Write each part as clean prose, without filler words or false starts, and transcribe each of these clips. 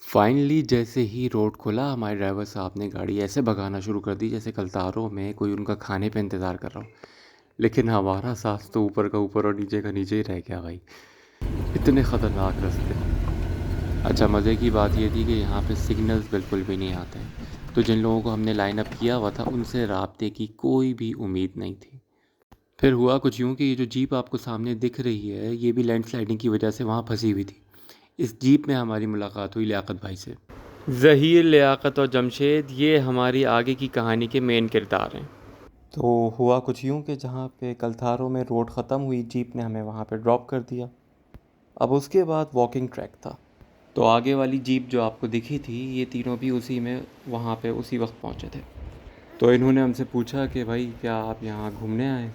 Finally जैसे ही road खुला हमारे ड्राइवर साहब ने गाड़ी ऐसे भगाना शुरू कर दी जैसे कलतारों में कोई उनका खाने पे इंतज़ार कर रहा हो। लेकिन हमारा सांस तो ऊपर का ऊपर और नीचे का नीचे ही रह गया भाई। इतने ख़तरनाक रास्ते। अच्छा, मज़े की बात ये थी कि यहाँ पे सिग्नल्स बिल्कुल भी नहीं आते हैं, तो जिन लोगों को हमने लाइन अप किया हुआ था उनसे राब्ते की कोई भी उम्मीद नहीं थी। फिर हुआ कुछ यूँ कि ये जो जीप आपको सामने दिख रही है ये भी लैंडस्लाइडिंग की वजह से वहाँ फंसी हुई थी। इस जीप में हमारी मुलाकात हुई लियाकत भाई से। ज़हीर, लियाकत और जमशेद ये हमारी आगे की कहानी के मेन किरदार हैं। तो हुआ कुछ यूँ कि जहाँ पे कलथारों में रोड ख़त्म हुई जीप ने हमें वहाँ पे ड्रॉप कर दिया। अब उसके बाद वॉकिंग ट्रैक था, तो आगे वाली जीप जो आपको दिखी थी ये तीनों भी उसी में वहाँ पे उसी वक्त पहुँचे थे। तो इन्होंने हमसे पूछा कि भाई क्या आप यहाँ घूमने आए?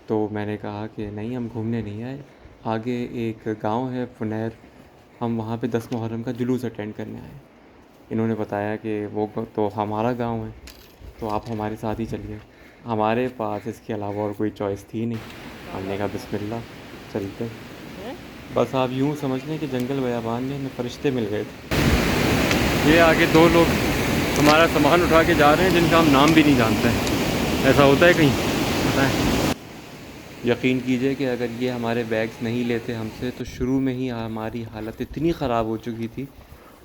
तो मैंने कहा कि नहीं, हम घूमने नहीं आए, आगे एक गांव है फुनैर, हम वहाँ पे 10 मुहर्रम का जुलूस अटेंड करने आए। इन्होंने बताया कि वो तो हमारा गांव है, तो आप हमारे साथ ही चलिए। हमारे पास इसके अलावा और कोई चॉइस थी नहीं। हमने कहा बिस्मिल्लाह, चलते। बस आप यूँ समझ लें कि जंगल बयाबान में हमें फरिश्ते मिल गए थे। ये आगे दो लोग हमारा सामान उठा के जा रहे हैं जिनका हम नाम भी नहीं जानते हैं। ऐसा होता है कहीं? होता है। यकीन कीजिए कि अगर ये हमारे बैग्स नहीं लेते हमसे तो शुरू में ही हमारी हालत इतनी ख़राब हो चुकी थी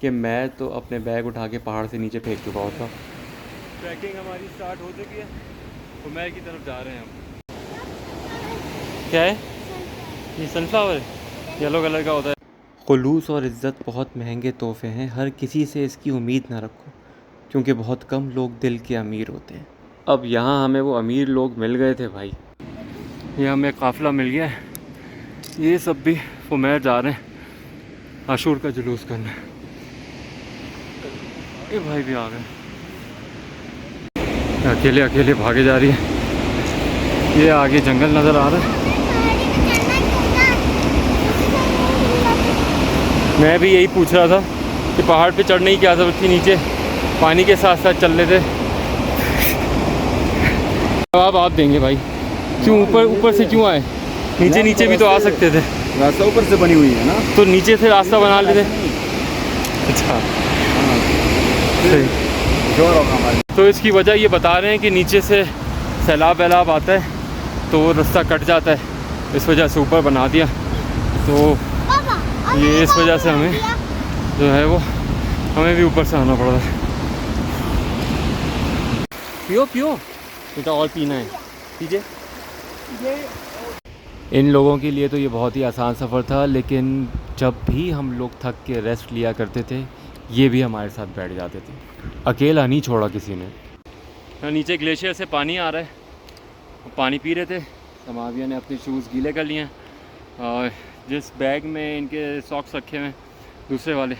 कि मैं तो अपने बैग उठा के पहाड़ से नीचे फेंक चुका होता। ट्रैकिंग हमारी स्टार्ट हो चुकी है, फुमैर की तरफ जा रहे हैं हम। क्या है ये? सनफ्लावर येलो कलर का होता है। खुलूस और इज़्ज़त बहुत महंगे तोहफे हैं, हर किसी से इसकी उम्मीद ना रखो, क्योंकि बहुत कम लोग दिल के अमीर होते हैं। अब यहाँ हमें वो अमीर लोग मिल गए थे भाई। ये हमें काफ़िला मिल गया है, ये सब भी फुमैर जा रहे हैं आशूर का जुलूस करने। ये भाई भी आ गए, अकेले अकेले भागे जा रही है। ये आगे जंगल नज़र आ रहा है। मैं भी यही पूछ रहा था कि पहाड़ पे चढ़ने की क्या ज़रूरत थी, नीचे पानी के साथ साथ चल रहे थे। जवाब आप देंगे भाई, क्यों ऊपर से क्यों आए? नीचे नीचे भी तो आ सकते थे। रास्ता ऊपर से बनी हुई है ना, तो नीचे से रास्ता बना लेते। अच्छा, सही। तो इसकी वजह ये बता रहे हैं कि नीचे से सैलाब वैलाब आता है तो वो रास्ता कट जाता है, इस वजह से ऊपर बना दिया। तो ये इस वजह से हमें जो है वो हमें भी ऊपर से आना पड़ रहा है। पियो पियो बेटा, और पीना है पीजिए। इन लोगों के लिए तो ये बहुत ही आसान सफ़र था, लेकिन जब भी हम लोग थक के रेस्ट लिया करते थे ये भी हमारे साथ बैठ जाते थे, अकेला नहीं छोड़ा किसी ने। तो नीचे ग्लेशियर से पानी आ रहा है, पानी पी रहे थे। समाविया ने अपने शूज़ गीले कर लिए हैं और जिस बैग में इनके सॉक्स रखे हुए हैं दूसरे वाले,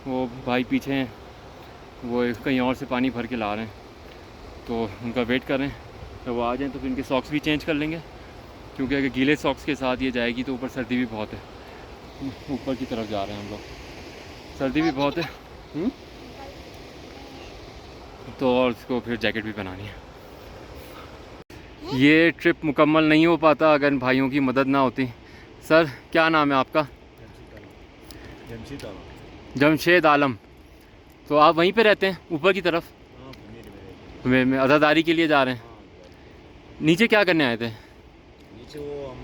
वो भाई पीछे हैं, वो कहीं और से पानी भर के ला रहे हैं, तो उनका वेट कर रहे हैं। तो वो आ जाएं तो फिर इनके सॉक्स भी चेंज कर लेंगे, क्योंकि अगर गीले सॉक्स के साथ ये जाएगी तो ऊपर सर्दी भी बहुत है। ऊपर की तरफ जा रहे हैं हम लोग, सर्दी भी बहुत है। तो और उसको फिर जैकेट भी बनानी है। ये ट्रिप मुकम्मल नहीं हो पाता अगर इन भाइयों की मदद ना होती। सर क्या नाम है आपका? जमशेद आलम। तो आप वहीं पे रहते हैं ऊपर की तरफ? में अज़ादारी के लिए जा रहे हैं। नीचे क्या करने आए थे? नीचे वो हम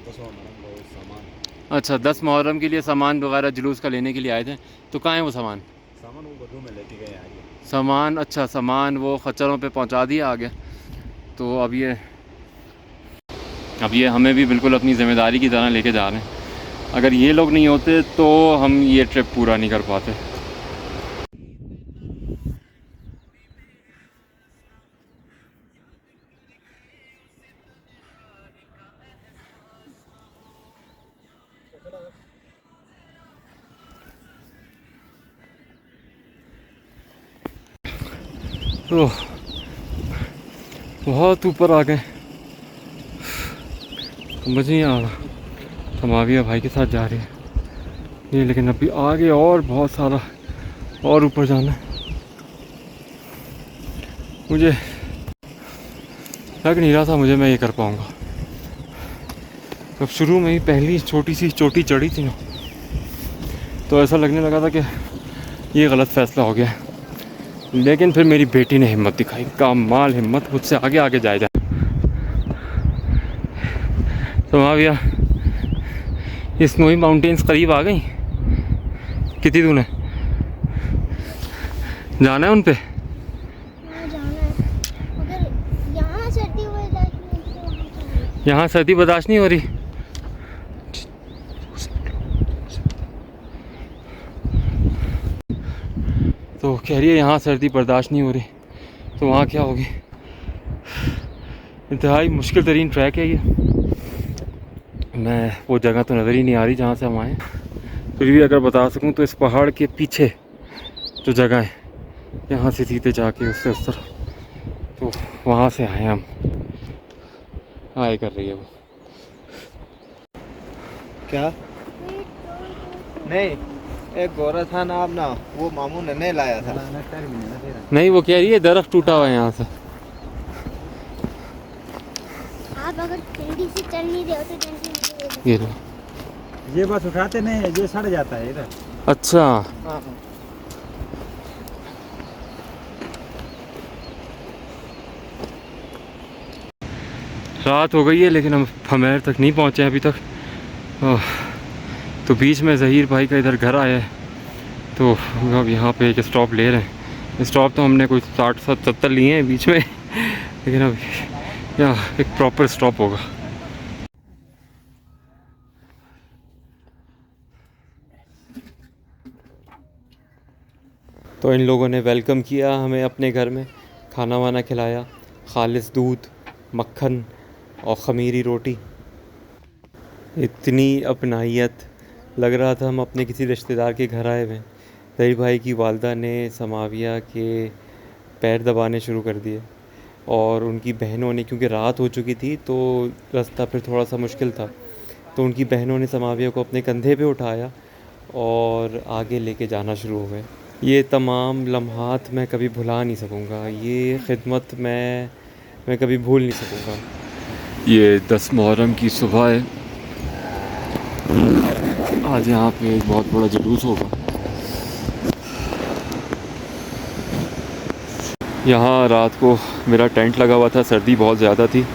10 मुहर्रम का सामान। अच्छा, 10 मुहर्रम के लिए सामान वगैरह जुलूस का लेने के लिए आए थे। तो कहाँ है वो सामान? सामान वो बदू में लेके गए आगे। सामान, अच्छा सामान वो खच्चरों पे पहुंचा दिया आगे। तो अब ये हमें भी बिल्कुल अपनी ज़िम्मेदारी की तरह लेके जा रहे हैं। अगर ये लोग नहीं होते तो हम ये ट्रिप पूरा नहीं कर पाते। तो बहुत ऊपर आ गए, समझ नहीं आ रहा। समाविया भाई के साथ जा रही है ये, लेकिन अभी आगे और बहुत सारा और ऊपर जाना है। मुझे लग नहीं रहा था मैं ये कर पाऊँगा। जब शुरू में ही पहली छोटी सी चोटी चढ़ी थी ना, तो ऐसा लगने लगा था कि ये गलत फ़ैसला हो गया, लेकिन फिर मेरी बेटी ने हिम्मत दिखाई, कमाल हिम्मत, मुझसे आगे आगे जाए जा। तो वहाँ भैया ये स्नोई माउंटेन्स करीब आ गई, कितनी दूर है, जाना है उन पे? हाँ, जाना है। अगर यहाँ सर्दी बर्दाश्त नहीं होती तो वहाँ चलेंगे। यहाँ सर्दी बर्दाश्त नहीं हो रही? तो कह रही है यहाँ सर्दी बर्दाश्त नहीं हो रही, तो वहाँ क्या होगी? इंतहाई मुश्किल तरीन ट्रैक है ये। मैं वो जगह तो नज़र ही नहीं आ रही जहाँ से हम आए, फिर भी अगर बता सकूँ तो इस पहाड़ के पीछे जो जगह है, यहाँ से सीधे जाके उससे उस तरफ, तो वहाँ से आए हम। आए कर रही है वो। क्या? नहीं, एक गोरा था ना अपना, वो मामू ने लाया था। नहीं, वो कह रही है दरख्त टूटा हुआ है यहाँ से। आप अगर ठंडी से चल नहीं रहे हो तो ठंडी नहीं दे दो। ये लो। ये बस उठाते नहीं है, ये सड़ जाता है इधर। अच्छा, रात हो गई है लेकिन हम फमेर तक नहीं पहुँचे अभी तक। तो बीच में ज़हीर भाई का इधर घर आया है, तो अब यहाँ पे एक स्टॉप ले रहे हैं। स्टॉप तो हमने कोई 60-70 लिए हैं बीच में, लेकिन अब यहाँ एक प्रॉपर स्टॉप होगा। तो इन लोगों ने वेलकम किया हमें अपने घर में, खाना वाना खिलाया, खालिस दूध, मक्खन और ख़मीरी रोटी। इतनी अपनाहियत, लग रहा था हम अपने किसी रिश्तेदार के घर आए हुए हैं। ज़हीर भाई की वालदा ने समाविया के पैर दबाने शुरू कर दिए, और उनकी बहनों ने, क्योंकि रात हो चुकी थी तो रास्ता फिर थोड़ा सा मुश्किल था, तो उनकी बहनों ने समाविया को अपने कंधे पे उठाया और आगे लेके जाना शुरू हो गए। ये तमाम लम्हात मैं कभी भुला नहीं सकूँगा, ये खिदमत मैं कभी भूल नहीं सकूँगा। ये 10 मुहर्रम की सुबह है, आज यहाँ पे एक बहुत बड़ा जुलूस होगा। यहाँ रात को मेरा टेंट लगा हुआ था, सर्दी बहुत ज़्यादा थी,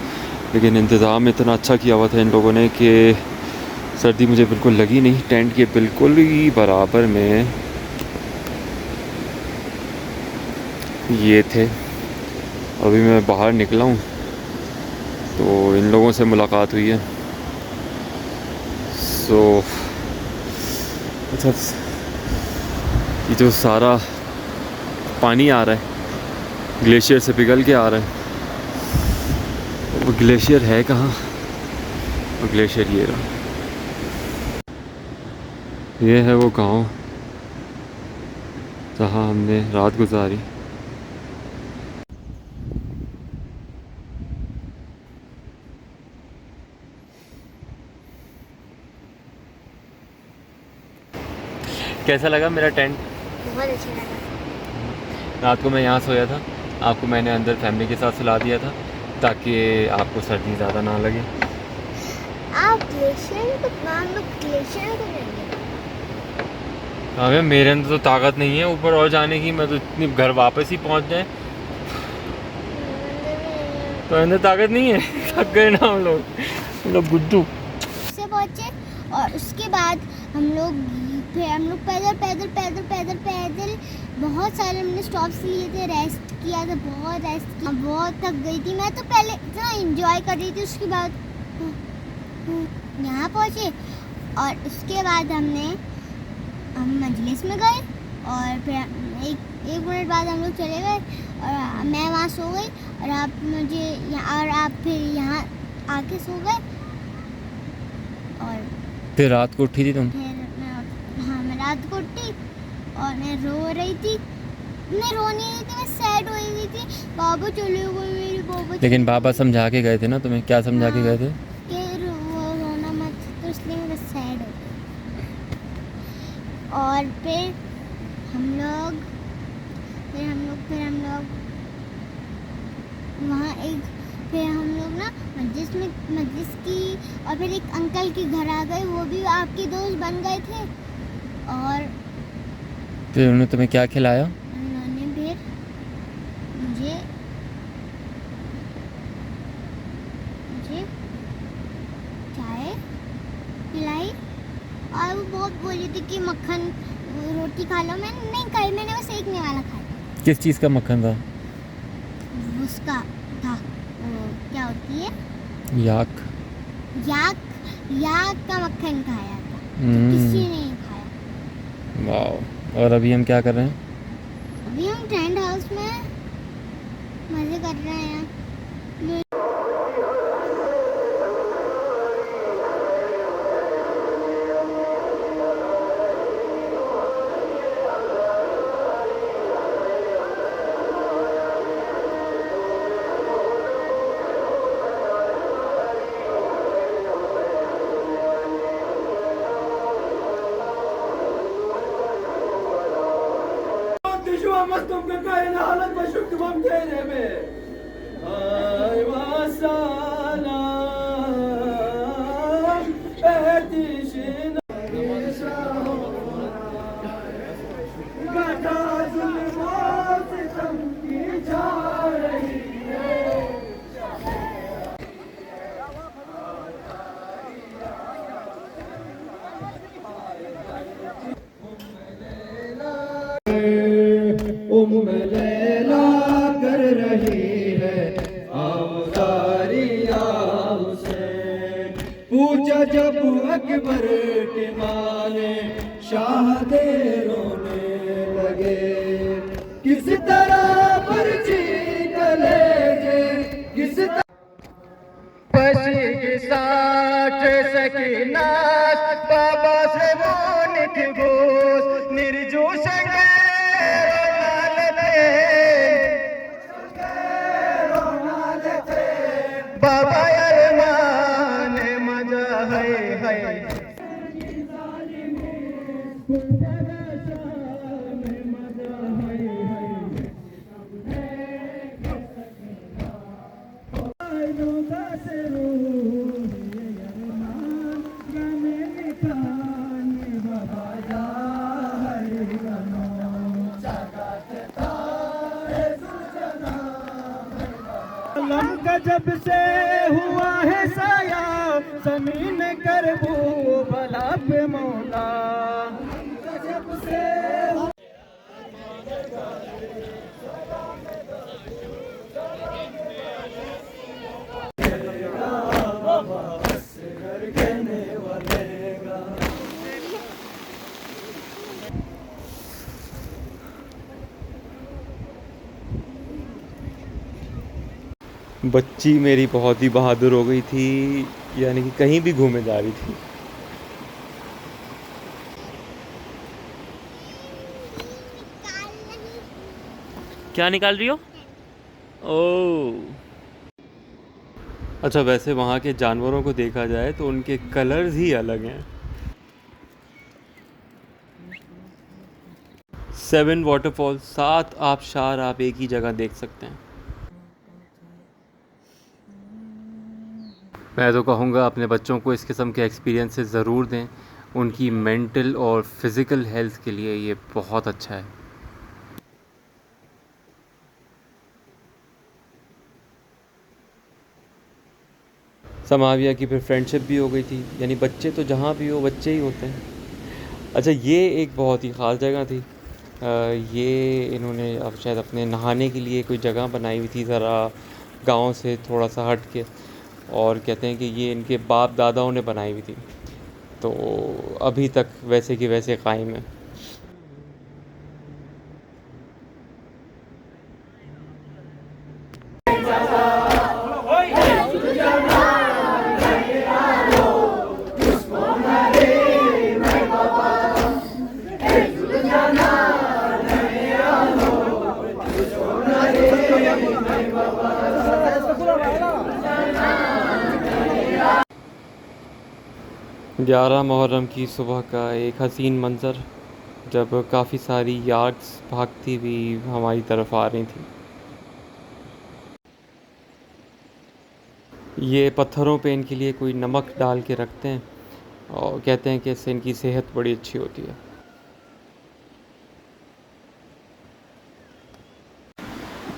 लेकिन इंतज़ाम इतना अच्छा किया हुआ था इन लोगों ने कि सर्दी मुझे बिल्कुल लगी नहीं। टेंट के बिल्कुल ही बराबर में ये थे। अभी मैं बाहर निकला हूँ तो इन लोगों से मुलाकात हुई है। सो अच्छा, ये जो सारा पानी आ रहा है ग्लेशियर से पिघल के आ रहा है, वो ग्लेशियर है कहाँ? वो ग्लेशियर ये रहा, ये है वो गांव जहाँ हमने रात गुजारी। कैसा लगा मेरा टेंट? बहुत अच्छा लगा। रात को मैं यहाँ सोया था, आपको मैंने अंदर फैमिली के साथ सुला दिया था ताकि आपको सर्दी ज़्यादा ना लगे। आप ग्लेशियर को नाम लो, ग्लेशियर को लेंगे। हाँ, मेरे अंदर तो ताकत नहीं है ऊपर और जाने की, मैं तो इतनी घर वापस ही पहुँच जाए तो अंदर ताकत नहीं है। थक गए ना हम लोग गुड्डू से पहुँचे, और उसके बाद हम लोग पैदल बहुत सारे हमने स्टॉप्स लिए थे, रेस्ट किया था, बहुत रेस्ट किया, बहुत थक गई थी मैं तो। पहले इतना एंजॉय कर रही थी, उसके बाद यहाँ पहुँचे और उसके बाद हम मजलिस में गए, और फिर एक मिनट बाद हम लोग चले गए और मैं वहाँ सो गई, और आप फिर यहाँ आके सो गए। और फिर रात को उठी थी तुम? मैं रात को उठी और मैं रो रही थी। मैं रो नहीं रही थी, मैं सैड हो गई थी, बाबा चले गए मेरे बाबा। लेकिन बाबा समझा के गए थे ना तुम्हें? क्या समझा के गए थे? कि रोना मत, तो इसलिए मैं सैड हो गई। और फिर हम लोग वहाँ फिर हम लोग ना मस्जिद की, और फिर एक अंकल के घर आ गए, वो भी आपके दोस्त बन गए थे। और फिर उन्होंने तुम्हें क्या खिलाया? उन्होंने फिर मुझे मुझे चाय पिलाई और वो बहुत बोली थी कि मक्खन रोटी खा लो। मैंने नहीं खाई, मैंने बस सेकने वाला खाया। किस चीज़ का मक्खन था? उसका था क्या होती है, याक। याक याक का मक्खन खाया था जो किसी ने नहीं खाया। वाह। और अभी हम क्या कर रहे हैं? अभी हम टेंट हाउस में मजे कर रहे हैं। उम्म लैला कर रही है आमदारिया हुसैन। पूछा जब अकबर के माने शाहदे रोने लगे। किस तरह पर्ची कलेजे किस तरह पसी की साठ सकीनात बाबा से वो निठगोस निर्जोश बाबा अरमान मजा है जब से हुआ है साया जमीन कर वो भला पे मौला। जब से बच्ची मेरी बहुत ही बहादुर हो गई थी, यानी कि कहीं भी घूमने जा रही थी। क्या निकाल रही हो? ओह, अच्छा। वैसे वहाँ के जानवरों को देखा जाए तो उनके कलर्स ही अलग हैं। 7 वाटरफॉल, 7 आबशार आप एक ही जगह देख सकते हैं। मैं तो कहूँगा अपने बच्चों को इस किस्म के एक्सपीरियंसेस ज़रूर दें। उनकी मेंटल और फिज़िकल हेल्थ के लिए ये बहुत अच्छा है। समाविया की फिर फ्रेंडशिप भी हो गई थी, यानी बच्चे तो जहाँ भी हो बच्चे ही होते हैं। अच्छा, ये एक बहुत ही ख़ास जगह थी। ये इन्होंने अब शायद अपने नहाने के लिए कोई जगह बनाई हुई थी ज़रा गांव से थोड़ा सा हट के, और कहते हैं कि ये इनके बाप दादाओं ने बनाई हुई थी, तो अभी तक वैसे की वैसे कायम है। ग्यारह मुहर्रम की सुबह का एक हसीन मंज़र, जब काफ़ी सारी यार्ड्स भागती हुई हमारी तरफ आ रही थी। ये पत्थरों पे इनके लिए कोई नमक डाल के रखते हैं और कहते हैं कि इससे इनकी सेहत बड़ी अच्छी होती है।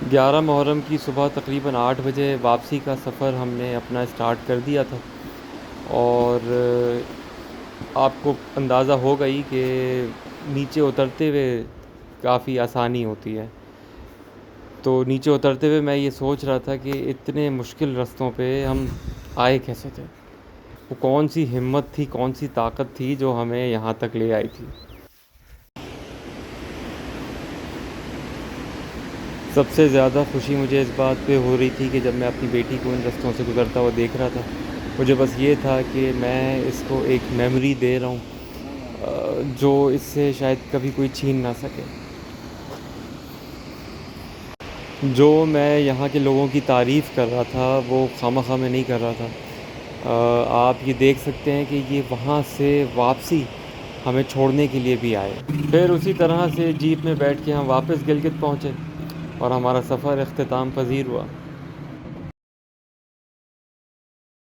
11 मुहर्रम की सुबह तकरीबन 8 बजे वापसी का सफ़र हमने अपना स्टार्ट कर दिया था। और आपको अंदाज़ा होगा ही कि नीचे उतरते हुए काफ़ी आसानी होती है। तो नीचे उतरते हुए मैं ये सोच रहा था कि इतने मुश्किल रास्तों पे हम आए कैसे थे। वो कौन सी हिम्मत थी, कौन सी ताकत थी जो हमें यहाँ तक ले आई थी। सबसे ज़्यादा खुशी मुझे इस बात पे हो रही थी कि जब मैं अपनी बेटी को इन रास्तों से गुज़रता हुआ देख रहा था, मुझे बस ये था कि मैं इसको एक मेमोरी दे रहा हूँ जो इससे शायद कभी कोई छीन ना सके। जो मैं यहाँ के लोगों की तारीफ़ कर रहा था वो खामख़ा मैं नहीं कर रहा था। आप ये देख सकते हैं कि ये वहाँ से वापसी हमें छोड़ने के लिए भी आए। फिर उसी तरह से जीप में बैठ के हम वापस गिलगित पहुँचे और हमारा सफ़र इख्तिताम पज़ीर हुआ।